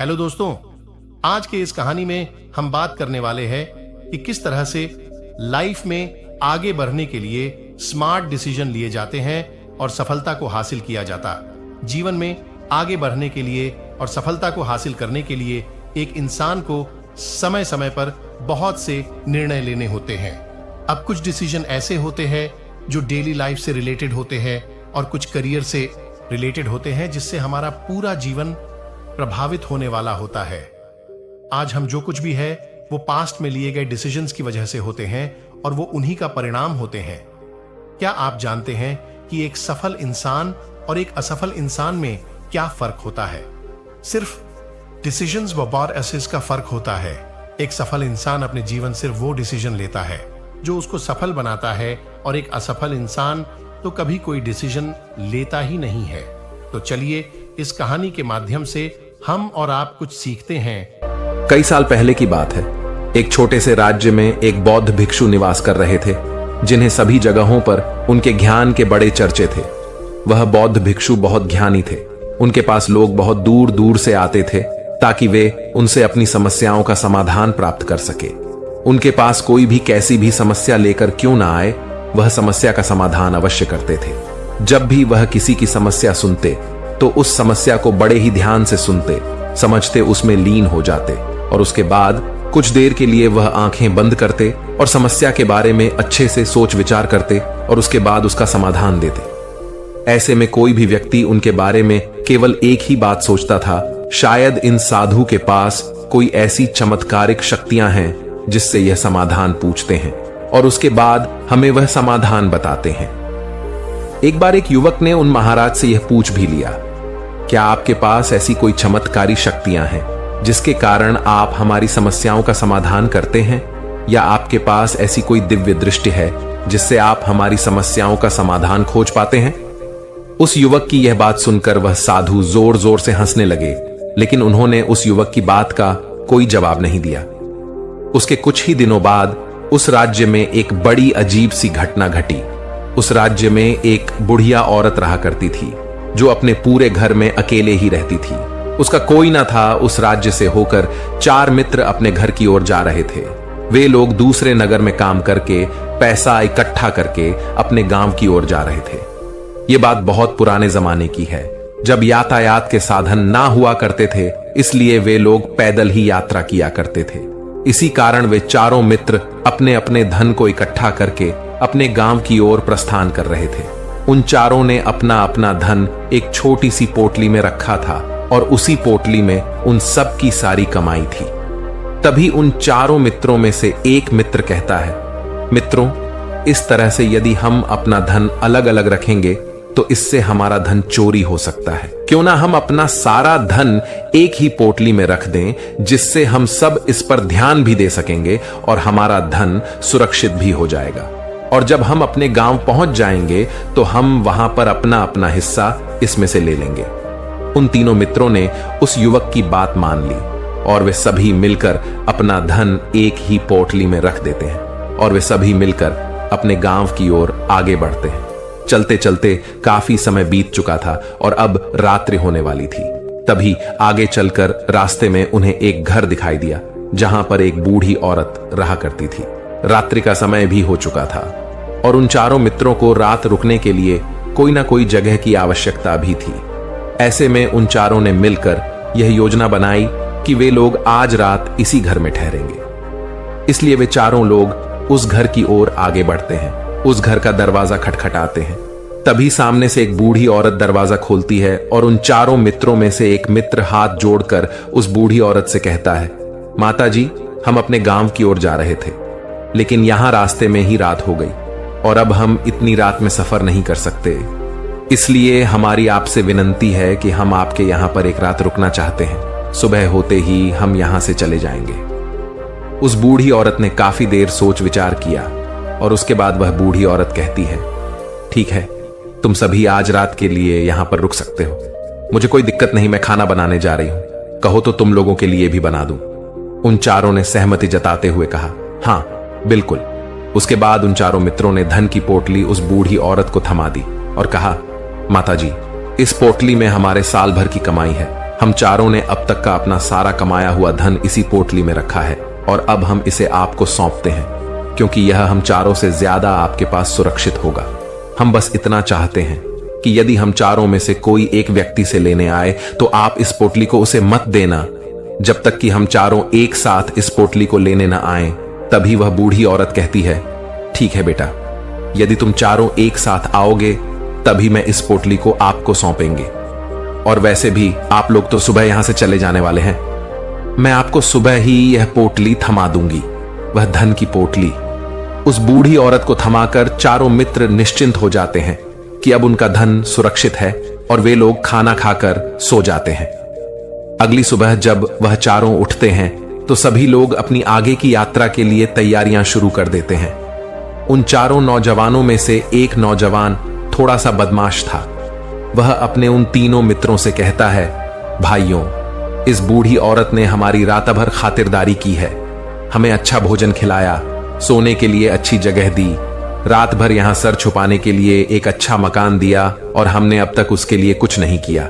Hello दोस्तों, आज के इस कहानी में हम बात करने वाले हैं कि किस तरह से लाइफ में आगे बढ़ने के लिए स्मार्ट डिसीजन लिए जाते हैं और सफलता को हासिल किया जाता। जीवन में आगे बढ़ने के लिए और सफलता को हासिल करने के लिए एक इंसान को समय समय पर बहुत से निर्णय लेने होते हैं। अब कुछ डिसीजन ऐसे होते हैं जो डेली लाइफ से रिलेटेड होते हैं और कुछ करियर से रिलेटेड होते हैं, जिससे हमारा पूरा जीवन प्रभावित होने वाला होता है। आज हम जो कुछ भी है वो पास्ट में लिए गए डिसीजंस की वजह से होते हैं और वो उन्हीं का परिणाम होते हैं। क्या आप जानते हैं कि एक सफल इंसान और एक असफल इंसान में क्या फर्क होता है? सिर्फ डिसीजंस व बार एसेस का फर्क होता है। एक सफल इंसान अपने जीवन सिर्फ वो डिसीजन लेता है जो उसको सफल बनाता है और एक असफल इंसान तो कभी कोई डिसीजन लेता ही नहीं है। तो चलिए इस कहानी के माध्यम से हम और आप कुछ सीखते हैं। कई साल पहले की बात है। एक छोटे से राज्य में एक बौद्ध भिक्षु निवास कर रहे थे, जिन्हें सभी जगहों पर उनके ज्ञान के बड़े चर्चे थे। वह बौद्ध भिक्षु बहुत ज्ञानी थे। उनके पास लोग बहुत दूर दूर से आते थे ताकि वे उनसे अपनी समस्याओं का समाधान प्राप्त कर सके। उनके पास कोई भी कैसी भी समस्या लेकर क्यों ना आए, वह समस्या का समाधान अवश्य करते थे। जब भी वह किसी की समस्या सुनते तो उस समस्या को बड़े ही ध्यान से सुनते, समझते, उसमें लीन हो जाते और उसके बाद कुछ देर के लिए वह आंखें बंद करते और समस्या के बारे में अच्छे से सोच विचार करते और उसके बाद उसका समाधान देते। ऐसे में कोई भी व्यक्ति उनके बारे में केवल एक ही बात सोचता था, शायद इन साधु के पास कोई ऐसी चमत्कारिक शक्तियां हैं जिससे यह समाधान पूछते हैं और उसके बाद हमें वह समाधान बताते हैं। एक बार एक युवक ने उन महाराज से यह पूछ भी लिया, क्या आपके पास ऐसी कोई चमत्कारी शक्तियां हैं जिसके कारण आप हमारी समस्याओं का समाधान करते हैं, या आपके पास ऐसी कोई दिव्य दृष्टि है जिससे आप हमारी समस्याओं का समाधान खोज पाते हैं? उस युवक की यह बात सुनकर वह साधु जोर जोर से हंसने लगे, लेकिन उन्होंने उस युवक की बात का कोई जवाब नहीं दिया। उसके कुछ ही दिनों बाद उस राज्य में एक बड़ी अजीब सी घटना घटी। उस राज्य में एक बुढ़िया औरत रहा करती थी जो अपने पूरे घर में अकेले ही रहती थी। उसका कोई ना था। उस राज्य से होकर 4 मित्र अपने घर की ओर जा रहे थे। वे लोग दूसरे नगर में काम करके पैसा इकट्ठा करके अपने गांव की ओर जा रहे थे। ये बात बहुत पुराने जमाने की है, जब यातायात के साधन ना हुआ करते थे, इसलिए वे लोग पैदल ही यात्रा किया करते थे। इसी कारण वे चारों मित्र अपने अपने धन को इकट्ठा करके अपने गांव की ओर प्रस्थान कर रहे थे। उन चारों ने अपना अपना धन एक छोटी सी पोटली में रखा था और उसी पोटली में उन सब की सारी कमाई थी। तभी उन चारों मित्रों में से एक मित्र कहता है, मित्रों, इस तरह से यदि हम अपना धन अलग अलग रखेंगे तो इससे हमारा धन चोरी हो सकता है। क्यों ना हम अपना सारा धन एक ही पोटली में रख दें, जिससे हम सब इस पर ध्यान भी दे सकेंगे और हमारा धन सुरक्षित भी हो जाएगा। और जब हम अपने गांव पहुंच जाएंगे तो हम वहां पर अपना अपना हिस्सा इसमें से ले लेंगे। उन तीनों मित्रों ने उस युवक की बात मान ली और वे सभी मिलकर अपना धन एक ही पोटली में रख देते हैं और वे सभी मिलकर अपने गांव की ओर आगे बढ़ते हैं। चलते चलते काफी समय बीत चुका था और अब रात्रि होने वाली थी। तभी आगे चलकर रास्ते में उन्हें एक घर दिखाई दिया जहां पर एक बूढ़ी औरत रहा करती थी। रात्रि का समय भी हो चुका था और उन चारों मित्रों को रात रुकने के लिए कोई ना कोई जगह की आवश्यकता भी थी। ऐसे में उन चारों ने मिलकर यह योजना बनाई कि वे लोग आज रात इसी घर में ठहरेंगे। इसलिए वे चारों लोग उस घर की ओर आगे बढ़ते हैं। उस घर का दरवाजा खटखटाते हैं। तभी सामने से एक बूढ़ी औरत दरवाजा खोलती है और उन चारों मित्रों में से एक मित्र हाथ जोड़कर उस बूढ़ी औरत से कहता है, माता जी, हम अपने गांव की ओर जा रहे थे, लेकिन यहां रास्ते में ही रात हो गई और अब हम इतनी रात में सफर नहीं कर सकते। इसलिए हमारी आपसे विनंती है कि हम आपके यहां पर एक रात रुकना चाहते हैं। सुबह होते ही हम यहां से चले जाएंगे। उस बूढ़ी औरत ने काफी देर सोच विचार किया और उसके बाद वह बूढ़ी औरत कहती है, ठीक है, तुम सभी आज रात के लिए यहां पर रुक सकते हो। मुझे कोई दिक्कत नहीं, मैं खाना बनाने जा रही हूं। कहो तो तुम लोगों के लिए भी बना दूं। उन चारों ने सहमति जताते हुए कहा, हाँ बिल्कुल। उसके बाद उन चारों मित्रों ने धन की पोटली उस बूढ़ी औरत को थमा दी और कहा, माता जी, इस पोटली में हमारे साल भर की कमाई है। हम चारों ने अब तक का अपना सारा कमाया हुआ धन इसी पोटली में रखा है और अब हम इसे आपको सौंपते हैं, क्योंकि यह हम चारों से ज्यादा आपके पास सुरक्षित होगा। हम बस इतना चाहते हैं कि यदि हम चारों में से कोई एक व्यक्ति से लेने आए तो आप इस पोटली को उसे मत देना जब तक कि हम चारों एक साथ इस पोटली को लेने न आए। तभी वह बूढ़ी औरत कहती है, ठीक है बेटा, यदि तुम चारों एक साथ आओगे तभी मैं इस पोटली को आपको सौंपेंगे। और वैसे भी आप लोग तो सुबह यहां से चले जाने वाले हैं। मैं आपको सुबह ही यह पोटली थमा दूंगी, वह धन की पोटली। उस बूढ़ी औरत को थमाकर चारों मित्र निश्चिंत हो जाते हैं कि अब उनका धन सुरक्षित है और वे लोग खाना खाकर सो जाते हैं। अगली सुबह जब वह चारों उठते हैं तो सभी लोग अपनी आगे की यात्रा के लिए तैयारियां शुरू कर देते हैं। उन चारों नौजवानों में से एक नौजवान थोड़ा सा बदमाश था। वह अपने उन तीनों मित्रों से कहता है, भाइयों, इस बूढ़ी औरत ने हमारी रात भर खातिरदारी की है, हमें अच्छा भोजन खिलाया, सोने के लिए अच्छी जगह दी, रात भर यहां सर छुपाने के लिए एक अच्छा मकान दिया और हमने अब तक उसके लिए कुछ नहीं किया।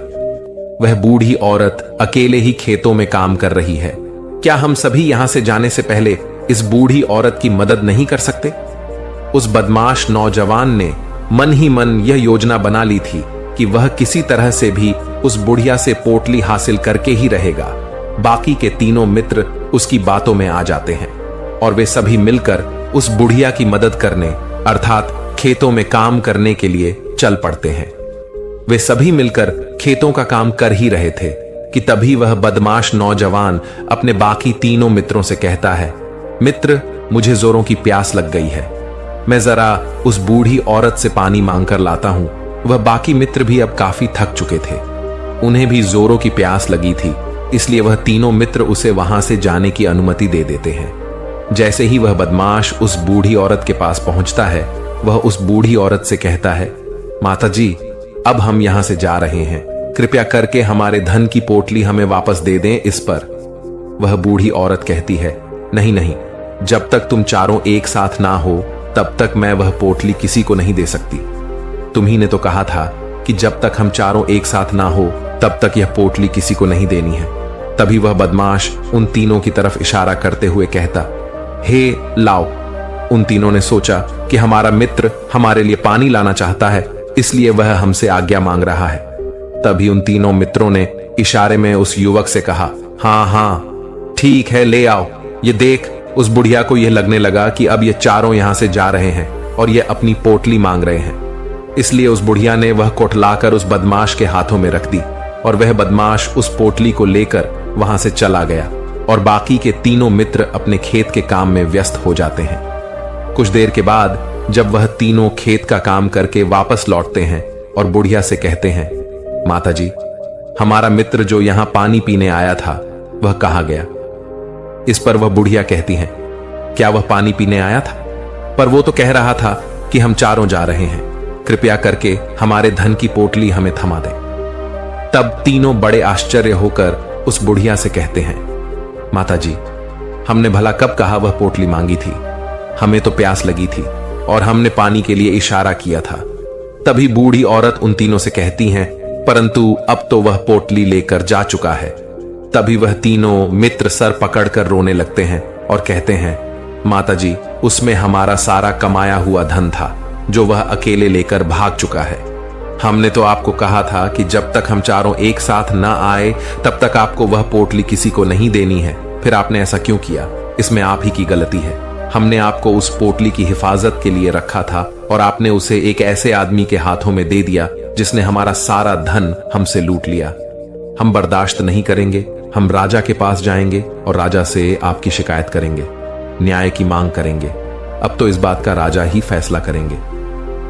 वह बूढ़ी औरत अकेले ही खेतों में काम कर रही है। क्या हम सभी यहां से जाने से पहले इस बूढ़ी औरत की मदद नहीं कर सकते? उस बदमाश नौजवान ने मन ही मन यह योजना बना ली थी कि वह किसी तरह से भी उस बुढ़िया से पोटली हासिल करके ही रहेगा। बाकी के तीनों मित्र उसकी बातों में आ जाते हैं और वे सभी मिलकर उस बुढ़िया की मदद करने अर्थात खेतों में काम करने के लिए चल पड़ते हैं। वे सभी मिलकर खेतों का काम कर ही रहे थे कि तभी वह बदमाश नौजवान अपने बाकी तीनों मित्रों से कहता है, मित्र, मुझे जोरों की प्यास लग गई है, मैं जरा उस बूढ़ी औरत से पानी मांगकर लाता हूं। वह बाकी मित्र भी अब काफी थक चुके थे, उन्हें भी जोरों की प्यास लगी थी, इसलिए वह तीनों मित्र उसे वहां से जाने की अनुमति दे देते हैं। जैसे ही वह बदमाश उस बूढ़ी औरत के पास पहुंचता है, वह उस बूढ़ी औरत से कहता है, माताजी, अब हम यहां से जा रहे हैं, कृपया करके हमारे धन की पोटली हमें वापस दे दें। इस पर वह बूढ़ी औरत कहती है, नहीं नहीं, जब तक तुम चारों एक साथ ना हो तब तक मैं वह पोटली किसी को नहीं दे सकती। तुम्ही ने तो कहा था कि जब तक हम चारों एक साथ ना हो तब तक यह पोटली किसी को नहीं देनी है। तभी वह बदमाश उन तीनों की तरफ इशारा करते हुए कहता, हे लाओ। उन तीनों ने सोचा कि हमारा मित्र हमारे लिए पानी लाना चाहता है, इसलिए वह हमसे आज्ञा मांग रहा है। तभी उन तीनों मित्रों ने इशारे में उस युवक से कहा, हाँ हाँ ठीक है, ले आओ। ये देख, उस बुढ़िया को यह लगने लगा कि अब ये चारों यहां से जा रहे हैं और ये अपनी पोटली मांग रहे हैं, इसलिए उस बुढ़िया ने वह कोटलाकर उस बदमाश के हाथों में रख दी और वह बदमाश उस पोटली को लेकर वहां से चला गया और बाकी के तीनों मित्र अपने खेत के काम में व्यस्त हो जाते हैं। कुछ देर के बाद जब वह तीनों खेत का काम करके वापस लौटते हैं और बुढ़िया से कहते हैं, माताजी, हमारा मित्र जो यहां पानी पीने आया था वह कहाँ गया? इस पर वह बुढ़िया कहती हैं, क्या वह पानी पीने आया था? पर वो तो कह रहा था कि हम चारों जा रहे हैं, कृपया करके हमारे धन की पोटली हमें थमा दें। तब तीनों बड़े आश्चर्य होकर उस बुढ़िया से कहते हैं, माताजी, हमने भला कब कहा वह पोटली मांगी थी? हमें तो प्यास लगी थी और हमने पानी के लिए इशारा किया था। तभी बूढ़ी औरत उन तीनों से कहती हैं, परंतु अब तो वह पोटली लेकर जा चुका है। तभी वह तीनों मित्र सर पकड़कर रोने लगते हैं और कहते हैं, माताजी, उसमें हमारा सारा कमाया हुआ धन था जो वह अकेले लेकर भाग चुका है। हमने तो आपको कहा था कि जब तक हम चारों एक साथ न आए तब तक आपको वह पोटली किसी को नहीं देनी है, फिर आपने ऐसा क्यों किया? इसमें आप ही की गलती है। हमने आपको उस पोटली की हिफाजत के लिए रखा था और आपने उसे एक ऐसे आदमी के हाथों में दे दिया जिसने हमारा सारा धन हमसे लूट लिया। हम बर्दाश्त नहीं करेंगे, हम राजा के पास जाएंगे और राजा से आपकी शिकायत करेंगे, न्याय की मांग करेंगे। अब तो इस बात का राजा ही फैसला करेंगे।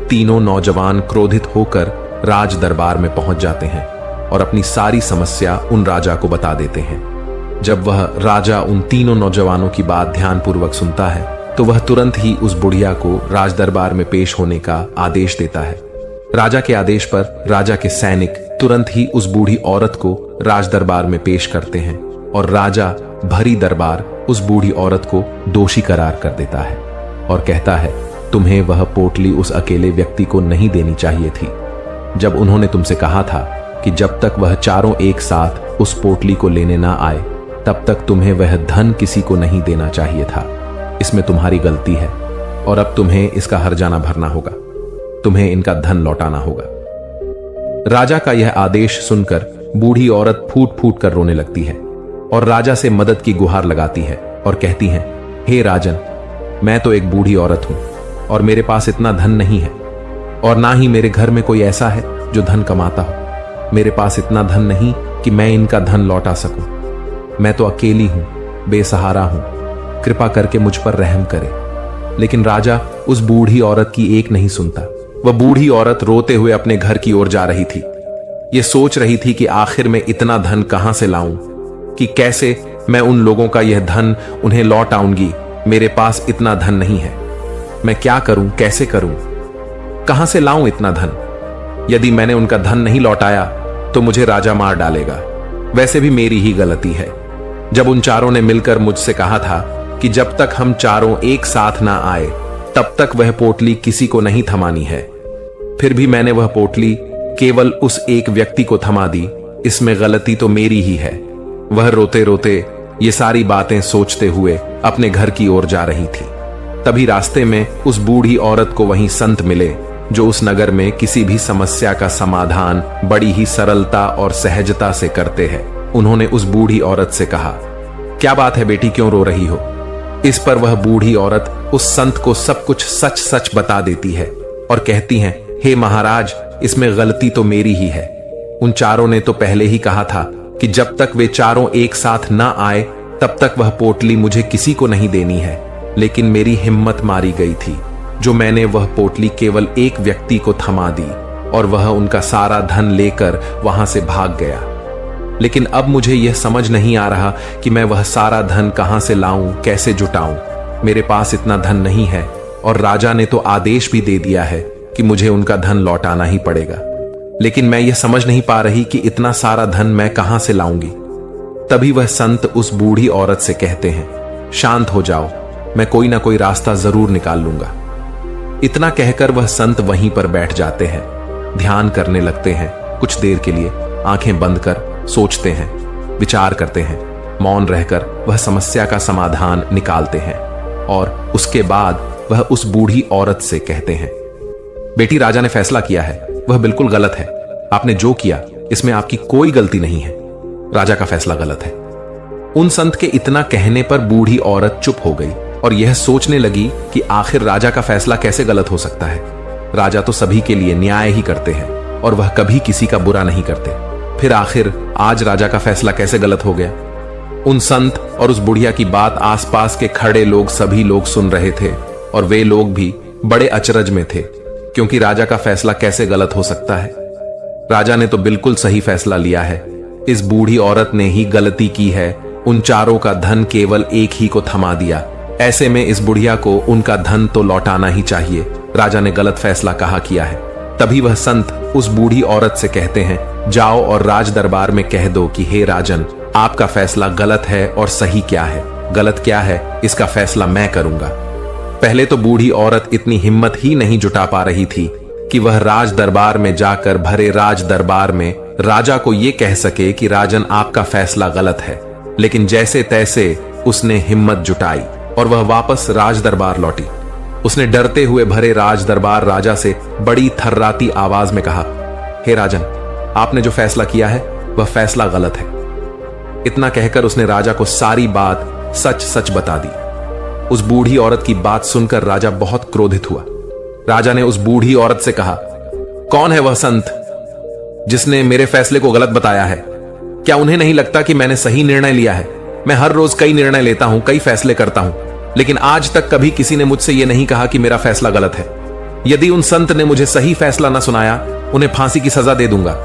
तीनों नौजवान क्रोधित होकर राज दरबार में पहुंच जाते हैं और अपनी सारी समस्या उन राजा को बता देते हैं। जब वह राजा उन तीनों नौजवानों की बात ध्यानपूर्वक सुनता है तो वह तुरंत ही उस बुढ़िया को राज दरबार में पेश होने का आदेश देता है। राजा के आदेश पर राजा के सैनिक तुरंत ही उस बूढ़ी औरत को राज दरबार में पेश करते हैं और राजा भरी दरबार उस बूढ़ी औरत को दोषी करार कर देता है और कहता है, तुम्हें वह पोटली उस अकेले व्यक्ति को नहीं देनी चाहिए थी। जब उन्होंने तुमसे कहा था कि जब तक वह चारों एक साथ उस पोटली को लेने ना आए तब तक तुम्हें वह धन किसी को नहीं देना चाहिए था। इसमें तुम्हारी गलती है और अब तुम्हें इसका हर्जाना भरना होगा। तुम्हें इनका धन लौटाना होगा। राजा का यह आदेश सुनकर बूढ़ी औरत फूट फूट कर रोने लगती है और राजा से मदद की गुहार लगाती है और कहती है, हे राजन, मैं तो एक बूढ़ी औरत हूं और मेरे पास इतना धन नहीं है और ना ही मेरे घर में कोई ऐसा है जो धन कमाता हो। मेरे पास इतना धन नहीं कि मैं इनका धन लौटा सकूं। मैं तो अकेली हूं, बेसहारा हूं, कृपा करके मुझ पर रहम करे। लेकिन राजा उस बूढ़ी औरत की एक नहीं सुनता। वह बूढ़ी औरत रोते हुए अपने घर की ओर जा रही थी। ये सोच रही थी कि आखिर मैं इतना धन कहां से लाऊं, कि कैसे मैं उन लोगों का यह धन उन्हें लौट आऊंगी। मेरे पास इतना धन नहीं है। मैं क्या करूं, कैसे करूं, कहां से लाऊं इतना धन? यदि मैंने उनका धन नहीं लौटाया तो मुझे राजा मार डालेगा। वैसे भी मेरी ही गलती है। जब उन चारों ने मिलकर मुझसे कहा था कि जब तक हम चारों एक साथ ना आए तब तक वह पोटली किसी को नहीं थमानी है, फिर भी मैंने वह पोटली केवल उस एक व्यक्ति को थमा दी। इसमें गलती तो मेरी ही है। वह रोते रोते ये सारी बातें सोचते हुए अपने घर की ओर जा रही थी। तभी रास्ते में उस बूढ़ी औरत को वहीं संत मिले जो उस नगर में किसी भी समस्या का समाधान बड़ी ही सरलता और सहजता से करते हैं। उन्होंने उस बूढ़ी औरत से कहा, क्या बात है बेटी, क्यों रो रही हो? इस पर वह बूढ़ी औरत उस संत को सब कुछ सच सच बता देती है और कहती है, हे महाराज, इसमें गलती तो मेरी ही है। उन चारों ने तो पहले ही कहा था कि जब तक वे चारों एक साथ ना आए तब तक वह पोटली मुझे किसी को नहीं देनी है। लेकिन मेरी हिम्मत मारी गई थी जो मैंने वह पोटली केवल एक व्यक्ति को थमा दी और वह उनका सारा धन लेकर वहां से भाग गया। लेकिन अब मुझे यह समझ नहीं आ रहा कि मैं वह सारा धन कहां से लाऊं, कैसे जुटाऊं। मेरे पास इतना धन नहीं है और राजा ने तो आदेश भी दे दिया है कि मुझे उनका धन लौटाना ही पड़ेगा। लेकिन मैं यह समझ नहीं पा रही कि इतना सारा धन मैं कहां से लाऊंगी। तभी वह संत उस बूढ़ी औरत से कहते हैं, शांत हो जाओ, मैं कोई ना कोई रास्ता जरूर निकाल लूंगा। इतना कहकर वह संत वहीं पर बैठ जाते हैं, ध्यान करने लगते हैं। कुछ देर के लिए आंखें बंद कर सोचते हैं, विचार करते हैं। मौन रहकर वह समस्या का समाधान निकालते हैं और उसके बाद वह उस बूढ़ी औरत से कहते हैं, बेटी, राजा ने फैसला किया है, वह बिल्कुल गलत है। आपने जो किया इसमें आपकी कोई गलती नहीं है। राजा का फैसला गलत है। उन संत के इतना कहने पर बूढ़ी औरत चुप हो गई और यह सोचने लगी कि आखिर राजा का फैसला कैसे गलत हो सकता है। राजा तो सभी के लिए न्याय ही करते हैं और वह कभी किसी का बुरा नहीं करते। फिर आखिर आज राजा का फैसला कैसे गलत हो गया? उन संत और उस बुढ़िया की बात आसपास के खड़े लोग सभी लोग सुन रहे थे और वे लोग भी बड़े अचरज में थे, क्योंकि राजा का फैसला कैसे गलत हो सकता है। राजा ने तो बिल्कुल सही फैसला लिया है। इस बूढ़ी औरत ने ही गलती की है, उन चारों का धन केवल एक ही को थमा दिया। ऐसे में इस बुढ़िया को उनका धन तो लौटाना ही चाहिए। राजा ने गलत फैसला कहा किया है। तभी वह संत उस बूढ़ी औरत से कहते हैं, जाओ और राज दरबार में कह दो कि हे राजन, आपका फैसला गलत है और सही क्या है, गलत क्या है, इसका फैसला मैं करूंगा। पहले तो बूढ़ी औरत इतनी हिम्मत ही नहीं जुटा पा रही थी कि वह राज दरबार में जाकर भरे राज दरबार में राजा को यह कह सके कि राजन, आपका फैसला गलत है। लेकिन जैसे तैसे उसने हिम्मत जुटाई और वह वापस राज दरबार लौटी। उसने डरते हुए भरे राज दरबार राजा से बड़ी थर्राती आवाज में कहा, हे राजन, आपने जो फैसला किया है वह फैसला गलत है। इतना कहकर उसने राजा को सारी बात सच सच बता दी। उस बूढ़ी औरत की बात सुनकर राजा बहुत क्रोधित हुआ। राजा ने उस बूढ़ी औरत से कहा, कौन है वह संत जिसने मेरे फैसले को गलत बताया है? क्या उन्हें नहीं लगता कि मैंने सही निर्णय लिया है? मैं हर रोज कई निर्णय लेता हूं, कई फैसले करता हूं, लेकिन आज तक कभी किसी ने मुझसे यह नहीं कहा कि मेरा फैसला गलत है। यदि उन संत ने मुझे सही फैसला न सुनाया, उन्हें फांसी की सजा दे दूंगा।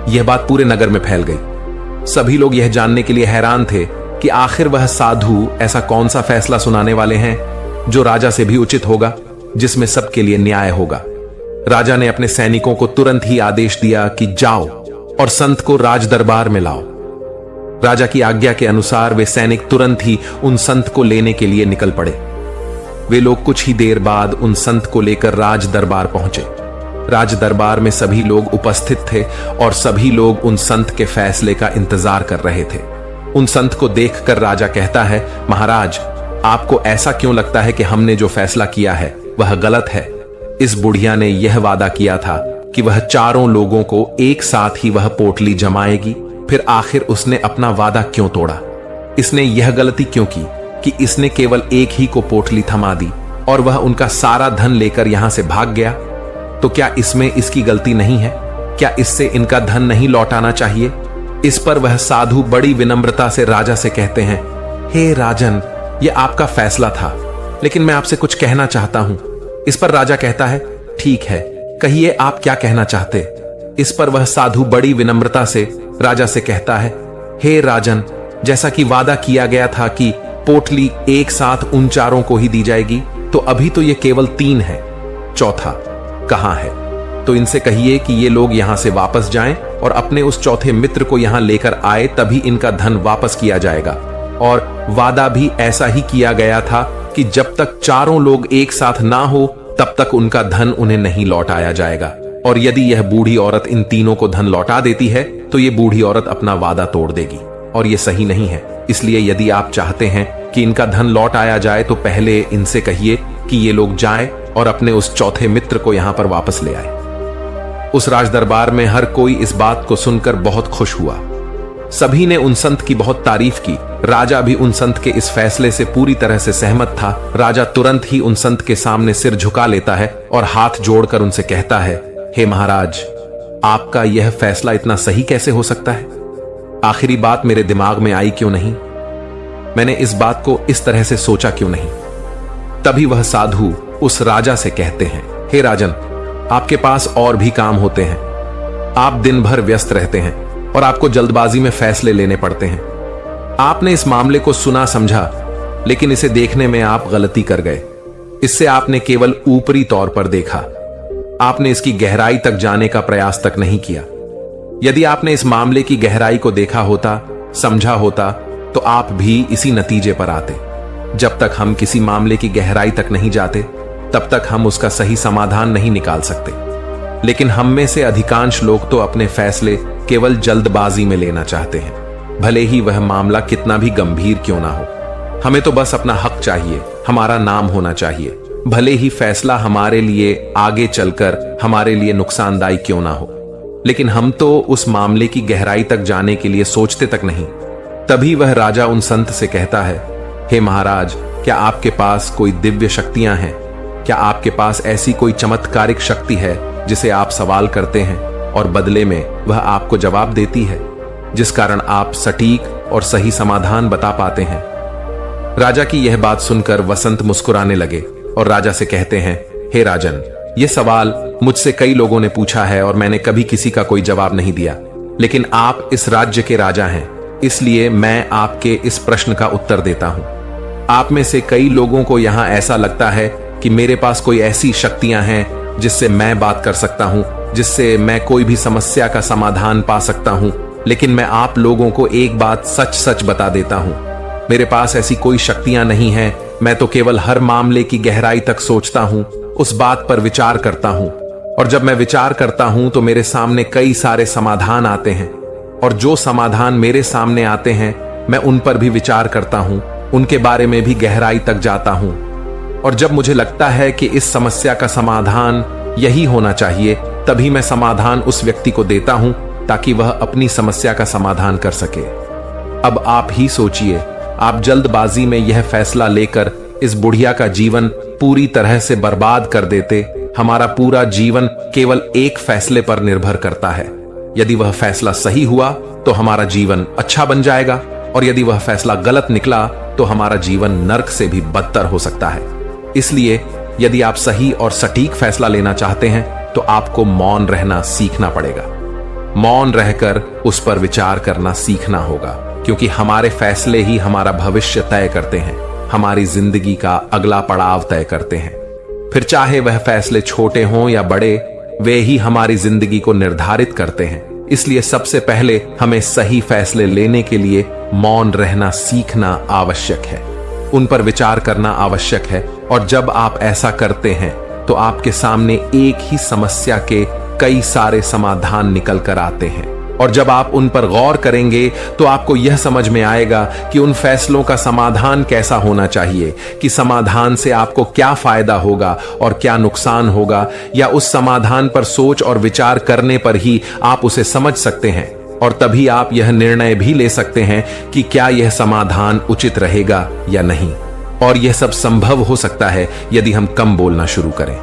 यह बात पूरे नगर में फैल गई। सभी लोग यह जानने के लिए हैरान थे कि आखिर वह साधु ऐसा कौन सा फैसला सुनाने वाले हैं जो राजा से भी उचित होगा, जिसमें सबके लिए न्याय होगा। राजा ने अपने सैनिकों को तुरंत ही आदेश दिया कि जाओ और संत को राज दरबार में लाओ। राजा की आज्ञा के अनुसार वे सैनिक तुरंत ही उन संत को लेने के लिए निकल पड़े। वे लोग कुछ ही देर बाद उन संत को लेकर राज दरबार पहुंचे। राज दरबार में सभी लोग उपस्थित थे और सभी लोग उन संत के फैसले का इंतजार कर रहे थे। उन संत को देखकर राजा कहता है, महाराज, आपको ऐसा क्यों लगता है कि हमने जो फैसला किया है वह गलत है? इस बुढ़िया ने यह वादा किया था कि वह चारों लोगों को एक साथ ही वह पोटली जमाएगी, फिर आखिर उसने अपना वादा क्यों तोड़ा? इसने यह गलती क्यों की कि इसने केवल एक ही को पोटली थमा दी और वह उनका सारा धन लेकर यहां से भाग गया? तो क्या इसमें इसकी गलती नहीं है? क्या इससे इनका धन नहीं लौटाना चाहिए? इस पर वह साधु बड़ी विनम्रता से राजा से कहते हैं, हे राजन, यह आपका फैसला था, लेकिन मैं आपसे कुछ कहना चाहता हूं। इस पर राजा कहता है, ठीक है, कहिए आप क्या कहना चाहते? इस पर वह साधु बड़ी विनम्रता से राजा से कहता है, हे राजन, जैसा कि वादा किया गया था कि पोटली एक साथ उन चारों को ही दी जाएगी, तो अभी तो ये केवल 3 है, चौथा कहां है? तो इनसे कहिए कि ये लोग यहां से वापस जाएं और अपने उस चौथे मित्र को यहां लेकर आए, तभी इनका धन वापस किया जाएगा। और वादा भी ऐसा ही किया गया था कि जब तक चारों लोग एक साथ ना हो तब तक उनका धन उन्हें नहीं लौटाया जाएगा। और यदि यह बूढ़ी औरत इन तीनों को धन लौटा देती है तो ये बूढ़ी औरत अपना वादा तोड़ देगी, और ये सही नहीं है। इसलिए यदि आप चाहते हैं कि इनका धन लौट आया जाए तो पहले इनसे कहिए कि ये लोग जाएं और अपने उस चौथे मित्र को यहां पर वापस ले आए। उस राज दरबार में हर कोई इस बात को सुनकर बहुत खुश हुआ। सभी ने उन संत की बहुत तारीफ की। राजा भी उन संत के इस फैसले से पूरी तरह से सहमत था। राजा तुरंत ही उन संत के सामने सिर झुका लेता है और हाथ जोड़कर उनसे कहता है, हे महाराज, आपका यह फैसला इतना सही कैसे हो सकता है? आखिरी बात मेरे दिमाग में आई क्यों नहीं? मैंने इस बात को इस तरह से सोचा क्यों नहीं? तभी वह साधु उस राजा से कहते हैं, हे राजन, आपके पास और भी काम होते हैं। आप दिन भर व्यस्त रहते हैं और आपको जल्दबाजी में फैसले लेने पड़ते हैं। आपने इस मामले को सुना समझा, लेकिन इसे देखने में आप गलती कर गए। इससे आपने केवल ऊपरी तौर पर देखा। आपने इसकी गहराई तक जाने का प्रयास तक नहीं किया। यदि आपने इस मामले की गहराई को देखा होता, समझा होता, तो आप भी इसी नतीजे पर आते। जब तक हम किसी मामले की गहराई तक नहीं जाते, तब तक हम उसका सही समाधान नहीं निकाल सकते। लेकिन हम में से अधिकांश लोग तो अपने फैसले केवल जल्दबाजी में लेना चाहते हैं, भले ही वह मामला कितना भी गंभीर क्यों ना हो। हमें तो बस अपना हक चाहिए, हमारा नाम होना चाहिए, भले ही फैसला हमारे लिए आगे चलकर हमारे लिए नुकसानदायी क्यों ना हो। लेकिन हम तो उस मामले की गहराई तक जाने के लिए सोचते तक नहीं। तभी वह राजा उन संत से कहता है, हे महाराज, क्या आपके पास कोई दिव्य शक्तियां हैं? क्या आपके पास ऐसी कोई चमत्कारिक शक्ति है जिसे आप सवाल करते हैं और बदले में वह आपको जवाब देती है, जिस कारण आप सटीक और सही समाधान बता पाते हैं? राजा की यह बात सुनकर वसंत मुस्कुराने लगे और राजा से कहते हैं, हे राजन, यह सवाल मुझसे कई लोगों ने पूछा है और मैंने कभी किसी का कोई जवाब नहीं दिया। लेकिन आप इस राज्य के राजा हैं, इसलिए मैं आपके इस प्रश्न का उत्तर देता हूं। आप में से कई लोगों को यहां ऐसा लगता है कि मेरे पास कोई ऐसी शक्तियां हैं जिससे मैं बात कर सकता हूं, जिससे मैं कोई भी समस्या का समाधान पा सकता हूं। लेकिन मैं आप लोगों को एक बात सच सच बता देता हूं, मेरे पास ऐसी कोई शक्तियां नहीं हैं। मैं तो केवल हर मामले की गहराई तक सोचता हूं, उस बात पर विचार करता हूं, और जब मैं विचार करता हूं तो मेरे सामने कई सारे समाधान आते हैं, और जो समाधान मेरे सामने आते हैं मैं उन पर भी विचार करता हूं, उनके बारे में भी गहराई तक जाता हूं। और जब मुझे लगता है कि इस समस्या का समाधान यही होना चाहिए, तभी मैं समाधान उस व्यक्ति को देता हूं ताकि वह अपनी समस्या का समाधान कर सके। अब आप ही सोचिए, आप जल्दबाजी में यह फैसला लेकर इस बुढ़िया का जीवन पूरी तरह से बर्बाद कर देते। हमारा पूरा जीवन केवल एक फैसले पर निर्भर करता है। यदि वह फैसला सही हुआ तो हमारा जीवन अच्छा बन जाएगा, और यदि वह फैसला गलत निकला तो हमारा जीवन नर्क से भी बदतर हो सकता है। इसलिए यदि आप सही और सटीक फैसला लेना चाहते हैं तो आपको मौन रहना सीखना पड़ेगा। मौन रहकर उस पर विचार करना सीखना होगा, क्योंकि हमारे फैसले ही हमारा भविष्य तय करते हैं, हमारी जिंदगी का अगला पड़ाव तय करते हैं। फिर चाहे वह फैसले छोटे हों या बड़े, वे ही हमारी जिंदगी को निर्धारित करते हैं। इसलिए सबसे पहले हमें सही फैसले लेने के लिए मौन रहना सीखना आवश्यक है, उन पर विचार करना आवश्यक है। और जब आप ऐसा करते हैं तो आपके सामने एक ही समस्या के कई सारे समाधान निकल कर आते हैं। और जब आप उन पर गौर करेंगे तो आपको यह समझ में आएगा कि उन फैसलों का समाधान कैसा होना चाहिए, कि समाधान से आपको क्या फायदा होगा और क्या नुकसान होगा, या उस समाधान पर सोच और विचार करने पर ही आप उसे समझ सकते हैं। और तभी आप यह निर्णय भी ले सकते हैं कि क्या यह समाधान उचित रहेगा या नहीं। और यह सब संभव हो सकता है यदि हम कम बोलना शुरू करें,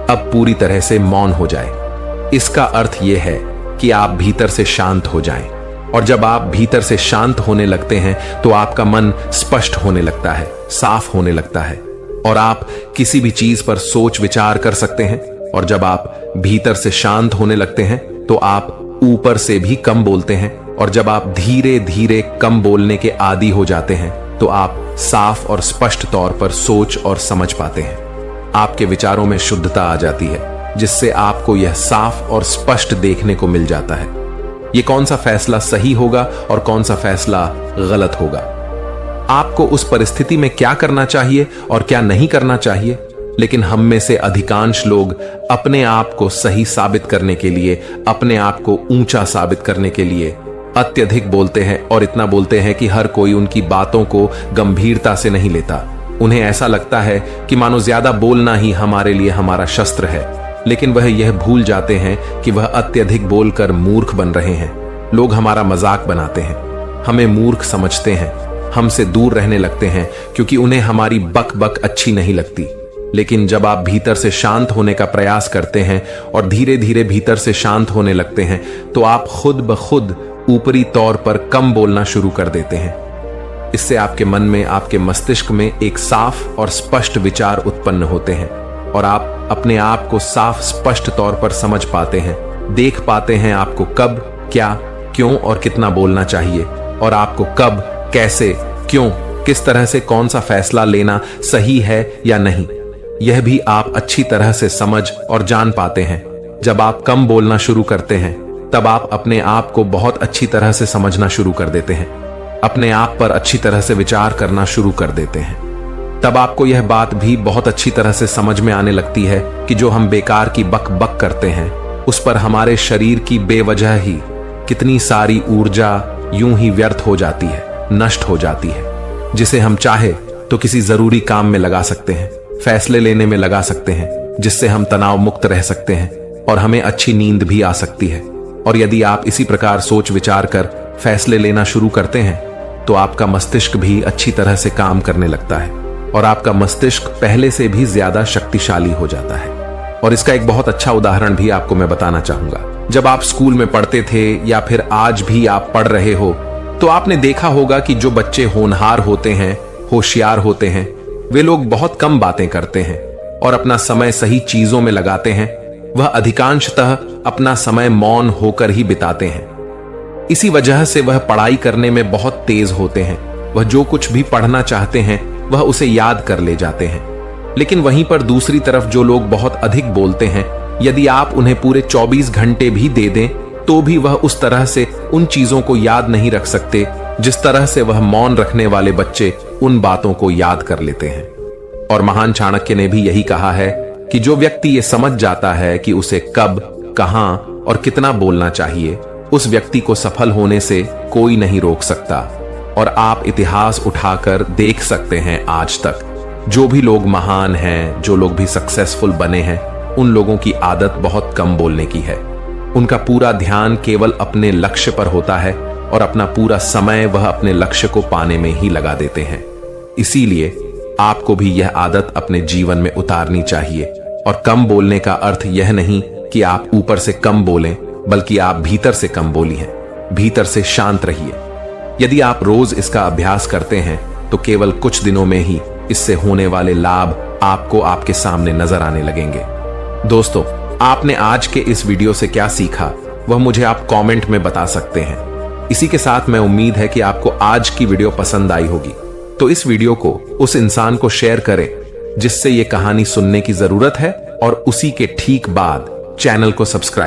अब पूरी तरह से मौन हो जाए। इसका अर्थ यह है कि आप भीतर से शांत हो जाएं। और जब आप भीतर से शांत होने लगते हैं तो आपका मन स्पष्ट होने लगता है, साफ होने लगता है, और आप किसी भी चीज पर सोच विचार कर सकते हैं। और जब आप भीतर से शांत होने लगते हैं तो आप ऊपर से भी कम बोलते हैं। और जब आप धीरे धीरे कम बोलने के आदी हो जाते हैं तो आप साफ और स्पष्ट तौर पर सोच और समझ पाते हैं। आपके विचारों में शुद्धता आ जाती है, जिससे आपको यह साफ और स्पष्ट देखने को मिल जाता है ये कौन सा फैसला सही होगा और कौन सा फैसला गलत होगा। आपको उस परिस्थिति में क्या करना चाहिए और क्या नहीं करना चाहिए। लेकिन हम में से अधिकांश लोग अपने आप को सही साबित करने के लिए, अपने आप को ऊंचा साबित करने के लिए अत्यधिक बोलते हैं, और इतना बोलते हैं कि हर कोई उनकी बातों को गंभीरता से नहीं लेता। उन्हें ऐसा लगता है कि मानो ज्यादा बोलना ही हमारे लिए हमारा शस्त्र है। लेकिन वह यह भूल जाते हैं कि वह अत्यधिक बोलकर मूर्ख बन रहे हैं। लोग हमारा मजाक बनाते हैं, हमें मूर्ख समझते हैं, हमसे दूर रहने लगते हैं क्योंकि उन्हें हमारी बक बक अच्छी नहीं लगती। लेकिन जब आप भीतर से शांत होने का प्रयास करते हैं और धीरे धीरे भीतर से शांत होने लगते हैं तो आप खुद ब खुद ऊपरी तौर पर कम बोलना शुरू कर देते हैं। इससे आपके मन में, आपके मस्तिष्क में एक साफ और स्पष्ट विचार उत्पन्न होते हैं और आप अपने आप को साफ स्पष्ट तौर पर समझ पाते हैं, देख पाते हैं आपको कब, क्या, क्यों और कितना बोलना चाहिए, और आपको कब, कैसे, क्यों, किस तरह से कौन सा फैसला लेना सही है या नहीं, यह भी आप अच्छी तरह से समझ और जान पाते हैं। जब आप कम बोलना शुरू करते हैं तब आप अपने आप को बहुत अच्छी तरह से समझना शुरू कर देते हैं, अपने आप पर अच्छी तरह से विचार करना शुरू कर देते हैं। तब आपको यह बात भी बहुत अच्छी तरह से समझ में आने लगती है कि जो हम बेकार की बक बक करते हैं उस पर हमारे शरीर की बेवजह ही कितनी सारी ऊर्जा यूं ही व्यर्थ हो जाती है, नष्ट हो जाती है, जिसे हम चाहे तो किसी जरूरी काम में लगा सकते हैं, फैसले लेने में लगा सकते हैं, जिससे हम तनाव मुक्त रह सकते हैं और हमें अच्छी नींद भी आ सकती है। और यदि आप इसी प्रकार सोच विचार कर फैसले लेना शुरू करते हैं तो आपका मस्तिष्क भी अच्छी तरह से काम करने लगता है और आपका मस्तिष्क पहले से भी ज्यादा शक्तिशाली हो जाता है। और इसका एक बहुत अच्छा उदाहरण भी आपको मैं बताना चाहूंगा। जब आप स्कूल में पढ़ते थे या फिर आज भी आप पढ़ रहे हो तो आपने देखा होगा कि जो बच्चे होनहार होते हैं, होशियार होते हैं, वे लोग बहुत कम बातें करते हैं और अपना समय सही चीजों में लगाते हैं। वह अधिकांशतः अपना समय मौन होकर ही बिताते हैं। इसी वजह से वह पढ़ाई करने में बहुत तेज होते हैं। वह जो कुछ भी पढ़ना चाहते हैं वह उसे याद कर ले जाते हैं। लेकिन वहीं पर दूसरी तरफ जो लोग बहुत अधिक बोलते हैं, यदि आप उन्हें पूरे 24 घंटे भी दे दें तो भी वह उस तरह से उन चीजों को याद नहीं रख सकते जिस तरह से वह मौन रखने वाले बच्चे उन बातों को याद कर लेते हैं। और महान चाणक्य ने भी यही कहा है कि जो व्यक्ति ये समझ जाता है कि उसे कब, कहां और कितना बोलना चाहिए, उस व्यक्ति को सफल होने से कोई नहीं रोक सकता। और आप इतिहास उठाकर देख सकते हैं, आज तक जो भी लोग महान हैं, जो लोग भी सक्सेसफुल बने हैं, उन लोगों की आदत बहुत कम बोलने की है। उनका पूरा ध्यान केवल अपने लक्ष्य पर होता है और अपना पूरा समय वह अपने लक्ष्य को पाने में ही लगा देते हैं। इसीलिए आपको भी यह आदत अपने जीवन में उतारनी चाहिए। और कम बोलने का अर्थ यह नहीं कि आप ऊपर से कम बोलें, बल्कि आप भीतर से कम बोलिए, भीतर से शांत रहिए। यदि आप रोज इसका अभ्यास करते हैं तो केवल कुछ दिनों में ही इससे होने वाले लाभ आपको आपके सामने नजर आने लगेंगे। दोस्तों, आपने आज के इस वीडियो से क्या सीखा वह मुझे आप कमेंट में बता सकते हैं। इसी के साथ मैं उम्मीद है कि आपको आज की वीडियो पसंद आई होगी, तो इस वीडियो को उस इंसान को शेयर करें जिससे ये कहानी सुनने की जरूरत है, और उसी के ठीक बाद चैनल को सब्सक्राइब